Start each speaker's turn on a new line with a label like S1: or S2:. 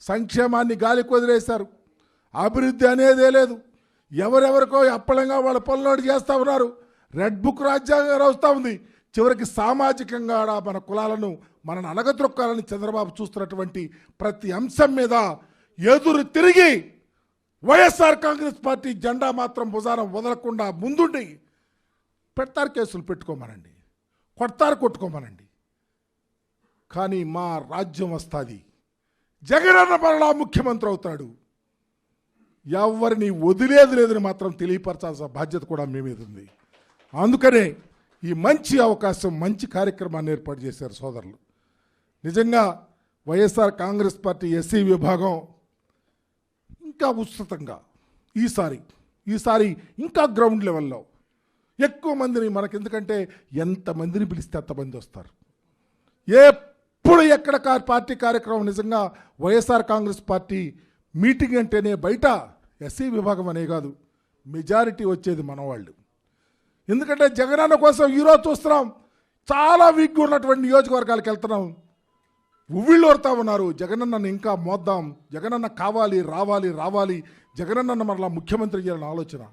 S1: సంక్షేమాన్ని గాలికి వదిలేశారు. అభివృద్ధి అనేదే లేదు. ఎవరెవరికో అప్పలంగా వాళ్ళ పనులు చేస్తూ ఉన్నారు. రెడ్ బుక్ రాజ్యాంగం వస్తూ ఉంది. చివరికి సామాజికంగా మన కులాలను మనను అనగద్రొక్కాలని చంద్రబాబు చూస్తున్నటువంటి ప్రతి అంశం మీద ఎదురు తిరిగి వైఎస్ఆర్ కాంగ్రెస్ పార్టీ జెండా మాత్రం భుజాన వదలకుండా ముందుండి పెడతారు, కేసులు పెట్టుకోమనండి, కొట్టుకోమనండి. కానీ మా రాజ్యం వస్తుంది, జగనన్న మరలా ముఖ్యమంత్రి అవుతాడు, ఎవరిని వదిలేది లేదని మాత్రం తెలియపరచాల్సిన బాధ్యత కూడా మీ మీద ఉంది. అందుకనే ఈ మంచి అవకాశం, మంచి కార్యక్రమాన్ని ఏర్పాటు చేశారు సోదరులు. నిజంగా వైఎస్ఆర్ కాంగ్రెస్ పార్టీ ఎస్సీ విభాగం ఇంకా ఉచితంగా ఈసారి ఇంకా గ్రౌండ్ లెవెల్లో ఎక్కువ మందిని, మనకెందుకంటే ఎంతమందిని పిలిస్తే అంతమంది వస్తారు. ఎప్పుడు ఎక్కడ పార్టీ కార్యక్రమం, నిజంగా వైఎస్ఆర్ కాంగ్రెస్ పార్టీ మీటింగ్ అంటేనే బయట ఎస్సీ విభాగం అనే కాదు, మెజారిటీ వచ్చేది మనవాళ్ళు. ఎందుకంటే జగనన్న కోసం ఈరోజు చూస్తున్నాం, చాలా వీక్గా ఉన్నటువంటి నియోజకవర్గాలకు వెళ్తున్నాం, ఉవ్విళ్ళు వరుతా ఉన్నారు. జగనన్నను ఇంకా మోద్దాం, జగనన్న కావాలి, రావాలి, జగనన్న మరలా ముఖ్యమంత్రి చేయాలని ఆలోచన.